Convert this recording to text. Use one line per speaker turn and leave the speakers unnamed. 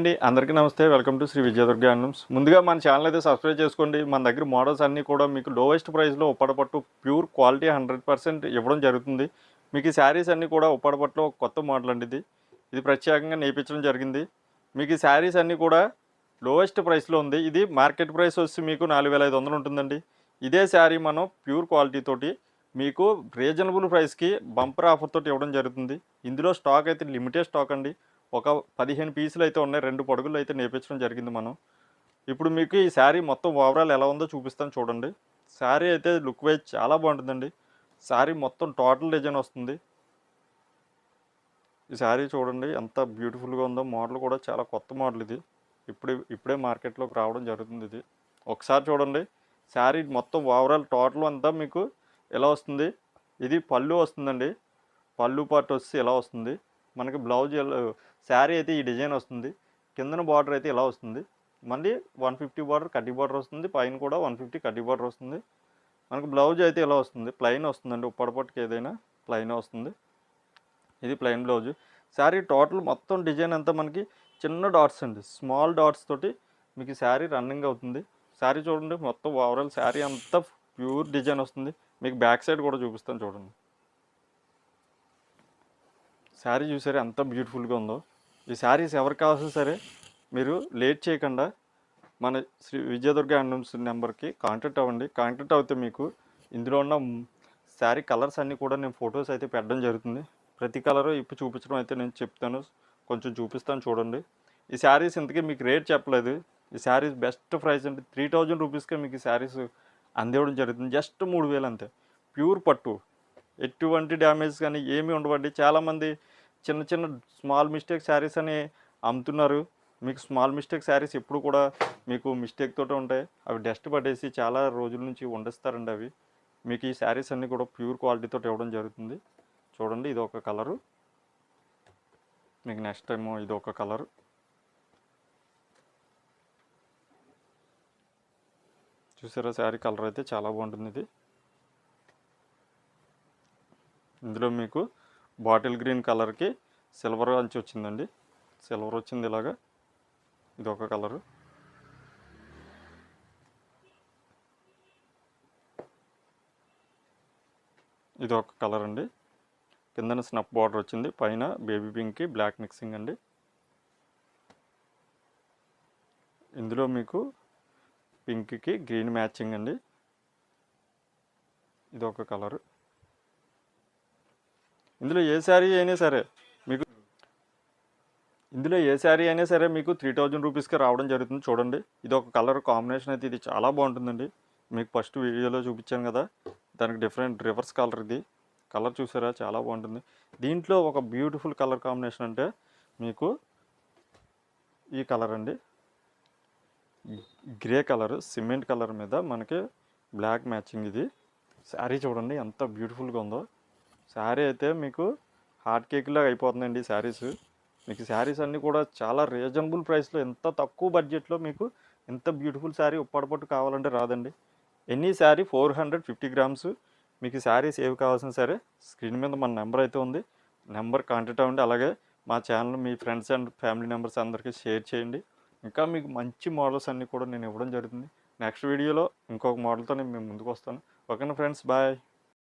అండి, అందరికీ నమస్తే. Welcome to Shri Vijayadurga handlooms. ముందుగా మన ఛానల్ అయితే సబ్స్క్రైబ్ చేసుకోండి. మన దగ్గర మోడల్స్ అన్నీ కూడా మీకు లోయెస్ట్ ప్రైస్లో ఉప్పడపట్టు ప్యూర్ క్వాలిటీ 100% ఇవ్వడం జరుగుతుంది. మీకు ఈ శారీస్ అన్నీ కూడా ఉప్పడపట్టులో ఒక కొత్త మోడల్ అండి. ఇది ప్రత్యేకంగా నేర్పించడం జరిగింది. మీకు ఈ శారీస్ అన్నీ కూడా లోయెస్ట్ ప్రైస్లో ఉంది. ఇది మార్కెట్ ప్రైస్ వచ్చి మీకు 4500 ఉంటుందండి. ఇదే శారీ మనం ప్యూర్ క్వాలిటీ తోటి మీకు రీజనబుల్ ప్రైస్కి బంపర్ ఆఫర్ తోటి ఇవ్వడం జరుగుతుంది. ఇందులో స్టాక్ అయితే లిమిటెడ్ స్టాక్ అండి. ఒక 15 పీసులు అయితే ఉన్నాయి. 2 పడుగులు అయితే నేర్పించడం జరిగింది మనం. ఇప్పుడు మీకు ఈ శారీ మొత్తం ఓవరాల్ ఎలా ఉందో చూపిస్తాను చూడండి. శారీ అయితే లుక్ వైజ్ చాలా బాగుంటుందండి. శారీ మొత్తం టోటల్ డిజైన్ వస్తుంది. ఈ శారీ చూడండి ఎంత బ్యూటిఫుల్గా ఉందో. మోడల్ కూడా చాలా కొత్త మోడల్ ఇది. ఇప్పుడే మార్కెట్లోకి రావడం జరుగుతుంది. ఇది ఒకసారి చూడండి. శారీ మొత్తం ఓవరాల్ టోటల్ అంతా మీకు ఎలా వస్తుంది. ఇది పళ్ళు వస్తుందండి. పళ్ళు పార్ట్ వచ్చి ఎలా వస్తుంది. మనకి బ్లౌజ్ శారీ అయితే ఈ డిజైన్ వస్తుంది. కిందన బార్డర్ అయితే ఇలా వస్తుంది. మళ్ళీ 150 బార్డర్ కడ్డీ బార్డర్ వస్తుంది. పైన కూడా 150 కడ్డీ బార్డర్ వస్తుంది. మనకు బ్లౌజ్ అయితే ఇలా వస్తుంది. ప్లెయిన్ వస్తుందండి. ఉప్పడపట్టుకి ఏదైనా ప్లెయిన్ వస్తుంది. ఇది ప్లెయిన్ బ్లౌజ్. శారీ టోటల్ మొత్తం డిజైన్ అంతా మనకి చిన్న డాట్స్ అండి. స్మాల్ డాట్స్ తోటి మీకు శారీ రన్నింగ్ అవుతుంది. శారీ చూడండి మొత్తం ఓవరాల్ శారీ అంతా ప్యూర్ డిజైన్ వస్తుంది. మీకు బ్యాక్ సైడ్ కూడా చూపిస్తాను చూడండి. శారీ చూసారా ఎంత బ్యూటిఫుల్గా ఉందో. ఈ శారీస్ ఎవరికి కావాల్సిన సరే మీరు లేట్ చేయకుండా మన శ్రీ విజయదుర్గ హ్యాండ్లూమ్స్ నెంబర్కి కాంటాక్ట్ అవ్వండి. కాంటాక్ట్ అవుతే మీకు ఇందులో ఉన్న శారీ కలర్స్ అన్నీ కూడా నేను ఫొటోస్ అయితే పెట్టడం జరుగుతుంది. ప్రతి కలరు ఇప్పుడు చూపించడం అయితే నేను చెప్తాను. కొంచెం చూపిస్తాను చూడండి. ఈ శారీస్ ఇంతకీ మీకు రేట్ చెప్పలేదు. ఈ శారీస్ బెస్ట్ ప్రైస్ అంటే 3000 రూపీస్కే మీకు ఈ శారీస్ అందివ్వడం జరుగుతుంది. జస్ట్ 3000 అంతే. ప్యూర్ పట్టు, ఎటువంటి డ్యామేజ్ కానీ ఏమీ ఉండవండి. చాలామంది చిన్న చిన్న స్మాల్ మిస్టేక్ శారీస్ అని అమ్ముతున్నారు. మీకు స్మాల్ మిస్టేక్ శారీస్ ఎప్పుడు కూడా మీకు మిస్టేక్ తోటే ఉంటాయి. అవి డస్ట్ పట్టేసి చాలా రోజుల నుంచి వండిస్తారండి. అవి మీకు ఈ శారీస్ అన్నీ కూడా ప్యూర్ క్వాలిటీతో ఇవ్వడం జరుగుతుంది. చూడండి ఇది ఒక కలరు. మీకు నెక్స్ట్ టైము ఇది ఒక కలరు. చూసారా శారీ కలర్ అయితే చాలా బాగుంటుంది. ఇది ఇందులో మీకు బాటిల్ గ్రీన్ కలర్కి సిల్వర్ అంచి వచ్చిందండి. సిల్వర్ వచ్చింది ఇలాగా. ఇది ఒక కలరు. ఇది ఒక కలర్ అండి. కిందన స్నప్ బార్డర్ వచ్చింది. పైన బేబీ పింక్కి బ్లాక్ మిక్సింగ్ అండి. ఇందులో మీకు పింక్కి గ్రీన్ మ్యాచింగ్ అండి. ఇది ఒక కలరు. ఇందులో ఏ శారీ అయినా సరే మీకు 3000 రూపీస్కి రావడం జరుగుతుంది. చూడండి ఇది ఒక కలర్ కాంబినేషన్ అయితే ఇది చాలా బాగుంటుందండి. మీకు ఫస్ట్ వీడియోలో చూపించాను కదా, దానికి డిఫరెంట్ రివర్స్ కలర్. ఇది కలర్ చూసారా చాలా బాగుంటుంది. దీంట్లో ఒక బ్యూటిఫుల్ కలర్ కాంబినేషన్ అంటే మీకు ఈ కలర్ అండి. గ్రే కలర్ సిమెంట్ కలర్ మీద మనకి బ్లాక్ మ్యాచింగ్. ఇది శారీ చూడండి ఎంత బ్యూటిఫుల్గా ఉందో. శారీ అయితే మీకు హాట్ కేక్లా అయిపోతుందండి శారీస్. మీకు శారీస్ అన్నీ కూడా చాలా రీజనబుల్ ప్రైస్లో, ఎంత తక్కువ బడ్జెట్లో మీకు ఎంత బ్యూటిఫుల్ శారీ ఉప్పడపట్టు కావాలంటే రాదండి. Any sari 450 grams. మీకు శారీస్ ఏవి కావాల్సిన సరే స్క్రీన్ మీద మన నెంబర్ అయితే ఉంది. నెంబర్ కాంటాక్ట్ అవ్వండి. అలాగే మా channel me friends and family members అందరికీ షేర్ చేయండి. ఇంకా మీకు మంచి మోడల్స్ అన్నీ కూడా నేను ఇవ్వడం జరుగుతుంది. నెక్స్ట్ వీడియోలో ఇంకొక మోడల్తో నేను మేము ముందుకు వస్తాను. ఓకేనా ఫ్రెండ్స్, బాయ్.